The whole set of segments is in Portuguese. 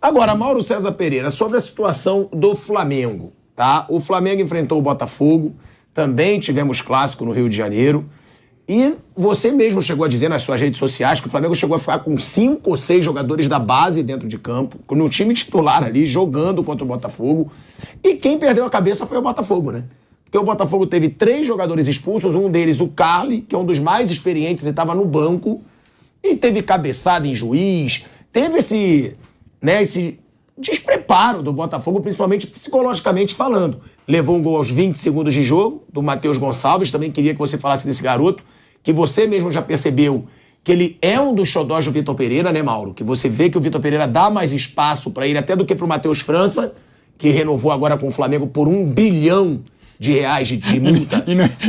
Agora, Mauro César Pereira, sobre a situação do Flamengo, tá? O Flamengo enfrentou o Botafogo, também tivemos clássico no Rio de Janeiro, e você mesmo chegou a dizer nas suas redes sociais que o Flamengo chegou a ficar com 5 ou 6 jogadores da base dentro de campo, no time titular ali, jogando contra o Botafogo, e quem perdeu a cabeça foi o Botafogo, né? Porque o Botafogo teve 3 jogadores expulsos, um deles o Carli, que é um dos mais experientes e estava no banco, e teve cabeçada em juiz, teve esse despreparo do Botafogo, principalmente psicologicamente falando. Levou um gol aos 20 segundos de jogo, do Matheus Gonçalves. Também queria que você falasse desse garoto, que você mesmo já percebeu que ele é um dos xodós do Vitor Pereira, né, Mauro? Que você vê que o Vitor Pereira dá mais espaço para ele até do que para o Matheus França, que renovou agora com o Flamengo por R$1 bilhão de multa.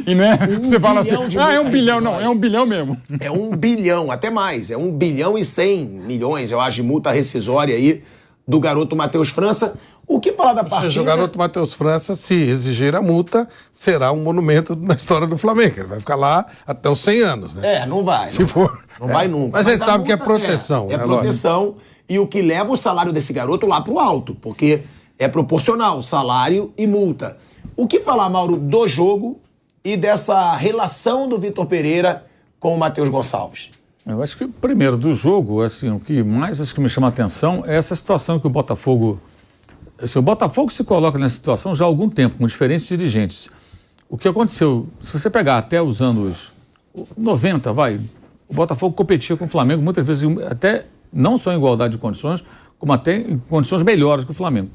E não é você fala assim, é 1 bilhão, não, é 1 bilhão mesmo. É 1 bilhão, até mais, é 1 bilhão e 100 milhões, eu acho, de multa rescisória aí do garoto Matheus França. O que falar da partida? O garoto Matheus França, se exigir a multa, será um monumento na história do Flamengo. Ele vai ficar lá até os 100 anos, né? Não vai. Se for. Não vai nunca. Mas a gente sabe que é proteção. É proteção, e o que leva o salário desse garoto lá pro alto, porque é proporcional, salário e multa. O que falar, Mauro, do jogo e dessa relação do Vitor Pereira com o Matheus Gonçalves? Eu acho que, primeiro, do jogo, assim, o que mais acho que me chama a atenção é essa situação que o Botafogo... Assim, o Botafogo se coloca nessa situação já há algum tempo, com diferentes dirigentes. O que aconteceu, se você pegar até os anos 90, o Botafogo competia com o Flamengo, muitas vezes até não só em igualdade de condições, como até em condições melhores que o Flamengo.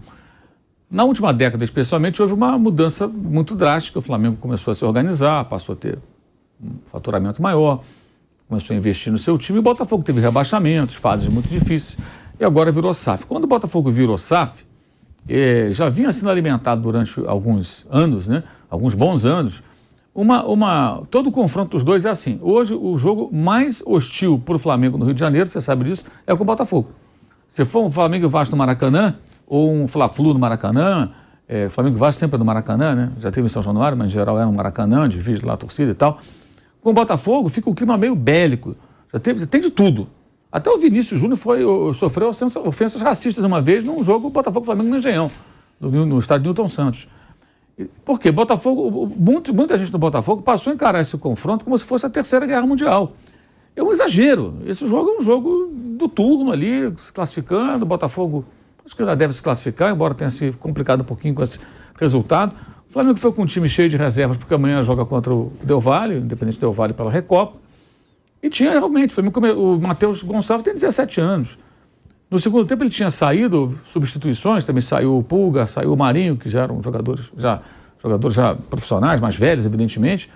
Na última década, especialmente, houve uma mudança muito drástica. O Flamengo começou a se organizar, passou a ter um faturamento maior, começou a investir no seu time. E o Botafogo teve rebaixamentos, fases muito difíceis, e agora virou SAF. Quando o Botafogo virou SAF, já vinha sendo alimentado durante alguns anos, né? Alguns bons anos. Todo o confronto dos dois é assim. Hoje, o jogo mais hostil para o Flamengo no Rio de Janeiro, você sabe disso, é com o Botafogo. Se for um Flamengo e Vasco no Maracanã, ou um Fla-Flu no Maracanã, Flamengo e Vasco sempre é no Maracanã, né? Já teve em São Januário, mas em geral é no Maracanã, divide lá a torcida e tal. Com o Botafogo fica um clima meio bélico, tem de tudo. Até o Vinícius Júnior sofreu ofensas racistas uma vez num jogo Botafogo-Flamengo no Engenhão, no estádio Newton Santos. Por quê? Muita gente do Botafogo passou a encarar esse confronto como se fosse a Terceira Guerra Mundial. É um exagero. Esse jogo é um jogo do turno ali, se classificando, o Botafogo... Acho que já deve se classificar, embora tenha se complicado um pouquinho com esse resultado. O Flamengo foi com um time cheio de reservas, porque amanhã joga contra o Del Valle, Independente Del Valle pela Recopa. E tinha realmente, o Matheus Gonçalves tem 17 anos. No segundo tempo ele tinha saído, substituições, também saiu o Pulga, saiu o Marinho, que já eram jogadores já profissionais, mais velhos, evidentemente.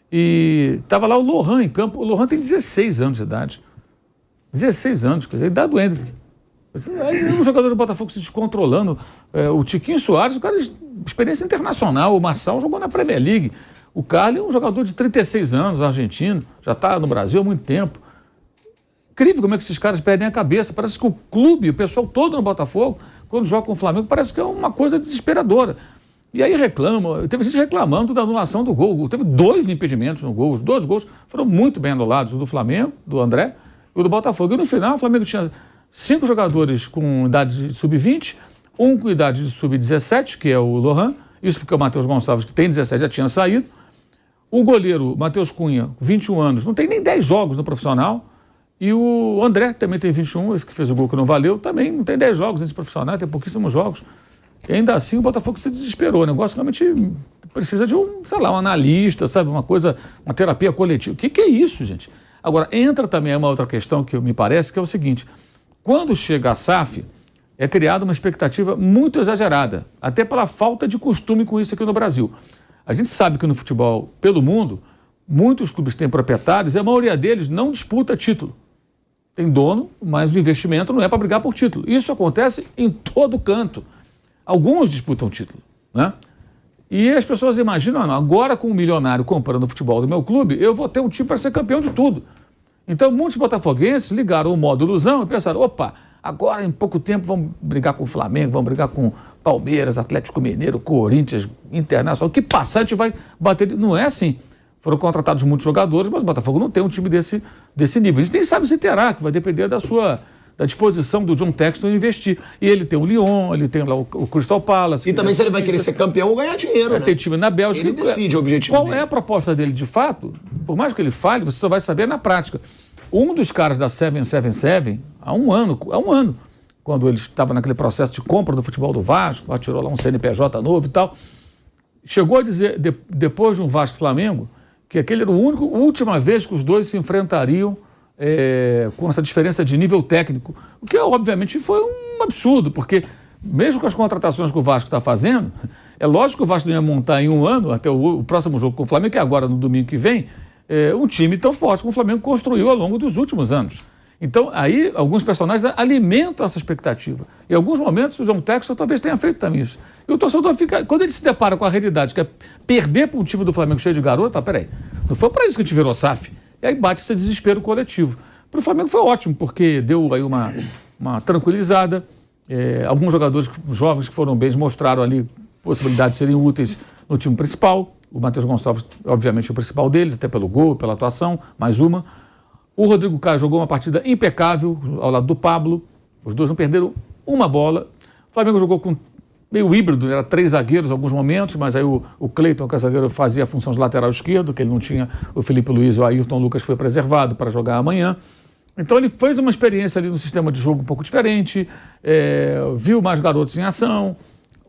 E estava lá o Lohan em campo. O Lohan tem 16 anos de idade. 16 anos, quer dizer, a idade do Hendrick. Aí um jogador do Botafogo se descontrolando, o Tiquinho Soares, o cara de experiência internacional, o Marçal jogou na Premier League, o Carli é um jogador de 36 anos, argentino, já está no Brasil há muito tempo. Incrível como é que esses caras perdem a cabeça, parece que o clube, o pessoal todo no Botafogo, quando joga com o Flamengo, parece que é uma coisa desesperadora. E aí teve gente reclamando da anulação do gol, teve 2 impedimentos no gol, os 2 gols foram muito bem anulados, o do Flamengo, do André, e o do Botafogo. E no final o Flamengo tinha 5 jogadores com idade de sub-20, um com idade de sub-17, que é o Lohan, isso porque o Matheus Gonçalves, que tem 17, já tinha saído. O goleiro, Matheus Cunha, 21 anos, não tem nem 10 jogos no profissional. E o André, que também tem 21, esse que fez o gol que não valeu, também não tem 10 jogos nesse profissional, tem pouquíssimos jogos. E ainda assim o Botafogo se desesperou. O negócio realmente precisa de um analista, sabe, uma terapia coletiva. O que é isso, gente? Agora, entra também uma outra questão que me parece, que é o seguinte: quando chega a SAF, é criada uma expectativa muito exagerada, até pela falta de costume com isso aqui no Brasil. A gente sabe que no futebol, pelo mundo, muitos clubes têm proprietários e a maioria deles não disputa título. Tem dono, mas o investimento não é para brigar por título. Isso acontece em todo canto. Alguns disputam título, né? E as pessoas imaginam, agora com um milionário comprando o futebol do meu clube, eu vou ter um time para ser campeão de tudo. Então, muitos botafoguenses ligaram o modo ilusão e pensaram, opa, agora em pouco tempo vamos brigar com o Flamengo, vamos brigar com Palmeiras, Atlético Mineiro, Corinthians, Internacional, que passar a gente vai bater. Não é assim. Foram contratados muitos jogadores, mas o Botafogo não tem um time desse nível. A gente nem sabe se terá, que vai depender da da disposição do John Textor investir. E ele tem o Lyon, ele tem lá o Crystal Palace. E também se ele vai querer ser campeão ou ganhar dinheiro, né? Tem time na Bélgica. Ele decide o objetivo Qual dele. é a proposta dele de fato? Por mais que ele fale, você só vai saber na prática. Um dos caras da 777, há um ano, quando ele estava naquele processo de compra do futebol do Vasco, tirou lá um CNPJ novo e tal, chegou a dizer, depois de um Vasco-Flamengo, que aquele era a última vez que os dois se enfrentariam com essa diferença de nível técnico, o que obviamente foi um absurdo, porque mesmo com as contratações que o Vasco está fazendo, é lógico que o Vasco ia montar em um ano, até o próximo jogo com o Flamengo, que é agora no domingo que vem, um time tão forte como o Flamengo construiu ao longo dos últimos anos. Então, aí, alguns personagens alimentam essa expectativa. Em alguns momentos, o John Textor talvez tenha feito também isso. E o torcedor fica, quando ele se depara com a realidade, que é perder para um time do Flamengo cheio de garoto, fala, peraí, não foi para isso que a gente virou SAF. E aí bate esse desespero coletivo. Para o Flamengo foi ótimo, porque deu aí uma tranquilizada. Alguns jogadores jovens que foram bem mostraram ali possibilidade de serem úteis no time principal. O Matheus Gonçalves, obviamente, é o principal deles, até pelo gol, pela atuação, mais uma. O Rodrigo Caio jogou uma partida impecável ao lado do Pablo. Os dois não perderam uma bola. O Flamengo jogou com meio híbrido, era 3 zagueiros em alguns momentos, mas aí o Cleiton, que é zagueiro, fazia a função de lateral esquerdo, que ele não tinha o Felipe Luiz e o Ayrton Lucas foi preservado para jogar amanhã. Então ele fez uma experiência ali no sistema de jogo um pouco diferente, viu mais garotos em ação.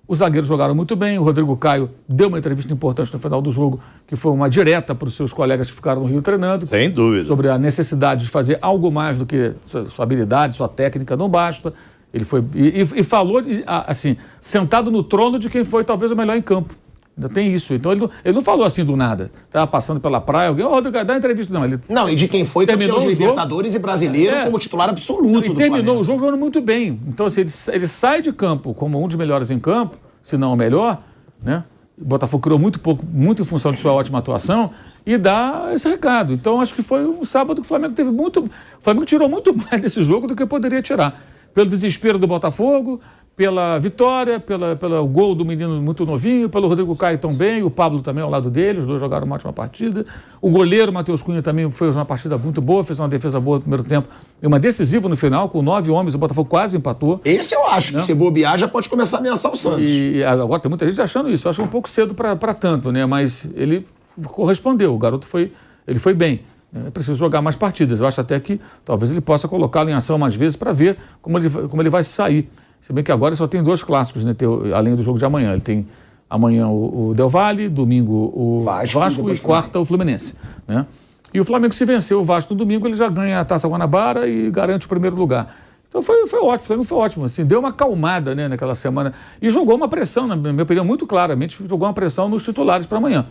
Os zagueiros jogaram muito bem, o Rodrigo Caio deu uma entrevista importante no final do jogo, que foi uma direta para os seus colegas que ficaram no Rio treinando. Sem dúvida. Sobre a necessidade de fazer algo mais do que sua habilidade, sua técnica, não basta. Ele foi e falou, assim, sentado no trono de quem foi talvez o melhor em campo. Ainda tem isso. Então ele não falou assim do nada. Estava passando pela praia, alguém, Rodrigo, dá entrevista. Não, e de quem foi campeão de Libertadores e brasileiro como titular absoluto e do terminou Flamengo. O jogo jogando muito bem. Então, assim, ele sai de campo como um dos melhores em campo, se não o melhor, né? O Botafogo criou muito em função de sua ótima atuação e dá esse recado. Então, acho que foi um sábado que o Flamengo teve muito... O Flamengo tirou muito mais desse jogo do que poderia tirar. Pelo desespero do Botafogo, pela vitória, pelo gol do menino muito novinho, pelo Rodrigo Caio também, o Pablo também ao lado dele, os dois jogaram uma ótima partida. O goleiro Matheus Cunha também fez uma partida muito boa, fez uma defesa boa no primeiro tempo e uma decisiva no final, com 9 homens, o Botafogo quase empatou. Esse eu acho que se bobear já pode começar a ameaçar o Santos. E agora tem muita gente achando isso, eu acho um pouco cedo para tanto, né? Mas ele correspondeu, o garoto foi bem. É preciso jogar mais partidas. Eu acho até que talvez ele possa colocá-lo em ação mais vezes para ver como ele vai se sair. Se bem que agora só tem 2 clássicos, né? Além do jogo de amanhã. Ele tem amanhã o Del Valle, domingo o Vasco e quarta o Fluminense. Né? E o Flamengo, se vencer o Vasco no domingo, ele já ganha a Taça Guanabara e garante o primeiro lugar. Então foi ótimo, o Flamengo foi ótimo. Assim, deu uma acalmada, né, naquela semana. E jogou uma pressão, na minha opinião, muito claramente, jogou uma pressão nos titulares para amanhã.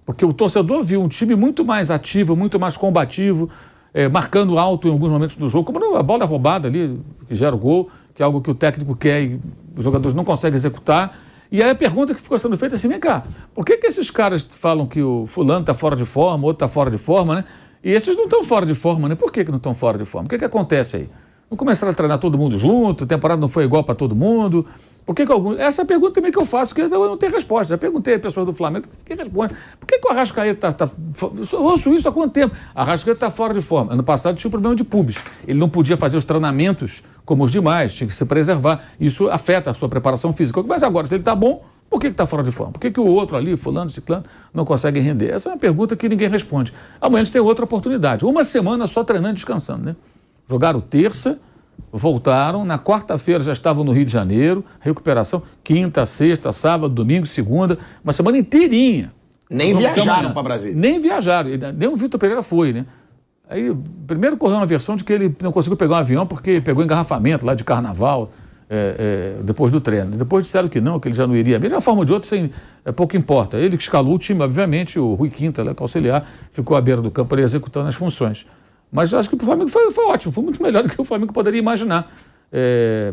Porque o torcedor viu um time muito mais ativo, muito mais combativo, marcando alto em alguns momentos do jogo, como a bola roubada ali, que gera o gol, que é algo que o técnico quer e os jogadores não conseguem executar. E aí a pergunta que ficou sendo feita é assim, vem cá, por que esses caras falam que o fulano está fora de forma, o outro está fora de forma, né? E esses não estão fora de forma, né? Por que não estão fora de forma? O que acontece aí? Não começaram a treinar todo mundo junto, a temporada não foi igual para todo mundo... Por que alguns... Essa é a pergunta também que eu faço, que eu não tenho resposta. Já perguntei a pessoas do Flamengo, quem responde? Por que o Arrascaeta está... Eu ouço isso há quanto tempo? A Arrascaeta está fora de forma. Ano passado tinha um problema de pubis. Ele não podia fazer os treinamentos como os demais, tinha que se preservar. Isso afeta a sua preparação física. Mas agora, se ele está bom, por que está fora de forma? Por que o outro ali, fulano, ciclano, não consegue render? Essa é uma pergunta que ninguém responde. Amanhã a gente tem outra oportunidade. Uma semana só treinando e descansando, né? Jogaram terça... Voltaram, na quarta-feira já estavam no Rio de Janeiro, recuperação, quinta, sexta, sábado, domingo, segunda, uma semana inteirinha. Nem viajaram para Brasília. Nem viajaram, nem o Vitor Pereira foi, né? Aí, primeiro correu uma versão de que ele não conseguiu pegar um avião porque pegou engarrafamento lá de carnaval, depois do treino. Depois disseram que ele já não iria. De uma forma ou de outra, pouco importa. Ele que escalou o time, obviamente, o Rui Quinta, que auxiliar, ficou à beira do campo ali executando as funções. Mas eu acho que o Flamengo foi ótimo, foi muito melhor do que o Flamengo poderia imaginar.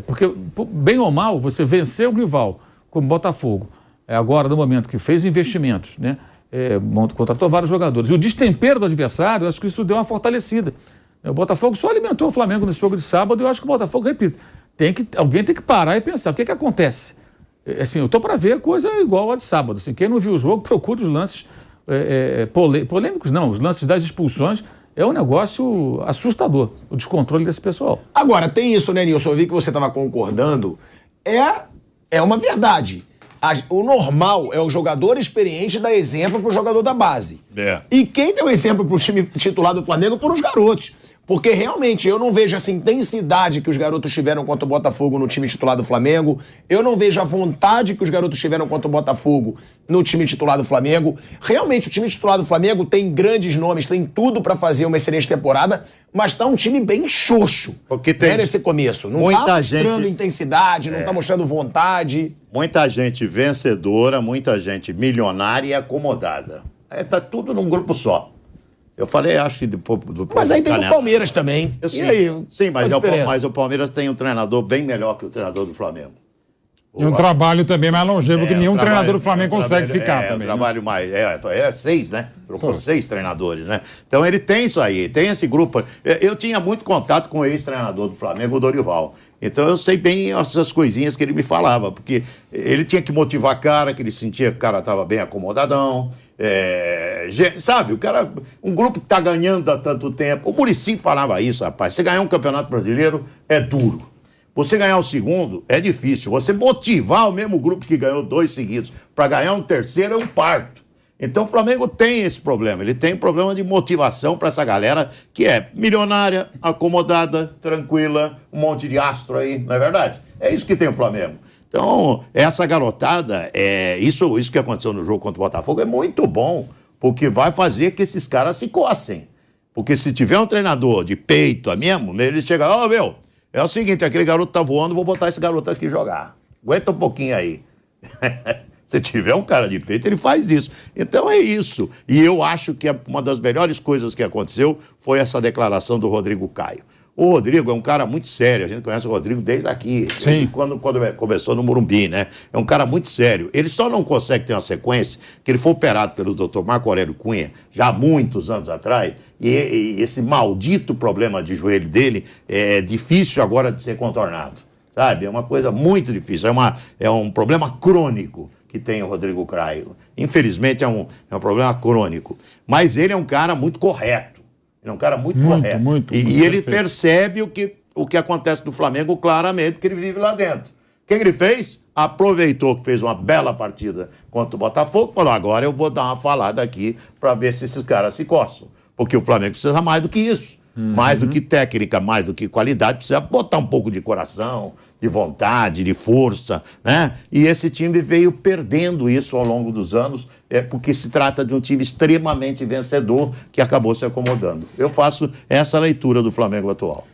Porque, bem ou mal, você venceu um rival como o Botafogo, agora no momento que fez investimentos, né, contratou vários jogadores. E o destempero do adversário, eu acho que isso deu uma fortalecida. O Botafogo só alimentou o Flamengo nesse jogo de sábado e eu acho que o Botafogo, repito, alguém tem que parar e pensar, o que acontece? Assim, eu estou para ver a coisa igual a de sábado. Assim, quem não viu o jogo, procure os lances polêmicos, não, os lances das expulsões. É um negócio assustador, o descontrole desse pessoal. Agora, tem isso, né, Nilson? Eu vi que você estava concordando. É uma verdade. O normal é o jogador experiente dar exemplo pro jogador da base. E quem deu exemplo pro time titular do Flamengo foram os garotos. Porque realmente eu não vejo essa intensidade que os garotos tiveram contra o Botafogo no time titular do Flamengo. Eu não vejo a vontade que os garotos tiveram contra o Botafogo no time titular do Flamengo. Realmente, o time titular do Flamengo tem grandes nomes, tem tudo pra fazer uma excelente temporada, mas tá um time bem xoxo. Porque tem nesse começo. Não muita tá gente... mostrando intensidade, não tá mostrando vontade. Muita gente vencedora, muita gente milionária e acomodada. Tá tudo num grupo só. Eu falei, acho que Mas aí tem o Palmeiras também. E aí? Sim, mas o Palmeiras tem um treinador bem melhor que o treinador do Flamengo. E um trabalho também mais longevo que nenhum treinador do Flamengo consegue ficar também. Um trabalho mais... 6, né? Trocou 6 treinadores, né? Então ele tem isso aí, tem esse grupo. Eu tinha muito contato com o ex-treinador do Flamengo, o Dorival. Então eu sei bem essas coisinhas que ele me falava, porque ele tinha que motivar a cara, que ele sentia que o cara estava bem acomodadão. Sabe, o cara, um grupo que tá ganhando há tanto tempo. O Muricy falava isso, rapaz. Você ganhar um campeonato brasileiro é duro. Você ganhar o segundo é difícil. Você motivar o mesmo grupo que ganhou 2 seguidos para ganhar um terceiro é um parto. Então o Flamengo tem esse problema. Ele tem um problema de motivação para essa galera que é milionária, acomodada, tranquila, um monte de astro aí, não é verdade? É isso que tem o Flamengo. Então, essa garotada, isso que aconteceu no jogo contra o Botafogo é muito bom, porque vai fazer que esses caras se cocem. Porque se tiver um treinador de peito mesmo, ele chega, meu, é o seguinte, aquele garoto tá voando, vou botar esse garoto aqui jogar. Aguenta um pouquinho aí. Se tiver um cara de peito, ele faz isso. Então é isso. E eu acho que uma das melhores coisas que aconteceu foi essa declaração do Rodrigo Caio. O Rodrigo é um cara muito sério, a gente conhece o Rodrigo desde aqui, Sim. Quando começou no Morumbi, né? É um cara muito sério. Ele só não consegue ter uma sequência, que ele foi operado pelo Dr. Marco Aurélio Cunha, já há muitos anos atrás, e esse maldito problema de joelho dele é difícil agora de ser contornado, sabe? É uma coisa muito difícil, é um problema crônico que tem o Rodrigo Caio. Infelizmente é um problema crônico. Mas ele é um cara muito correto. Ele é um cara muito correto. E ele percebe o que acontece no Flamengo claramente, porque ele vive lá dentro. O que ele fez? Aproveitou que fez uma bela partida contra o Botafogo, falou, agora eu vou dar uma falada aqui para ver se esses caras se coçam. Porque o Flamengo precisa mais do que isso. Mais do que técnica, mais do que qualidade, precisa botar um pouco de coração, de vontade, de força, né? E esse time veio perdendo isso ao longo dos anos, porque se trata de um time extremamente vencedor que acabou se acomodando. Eu faço essa leitura do Flamengo atual.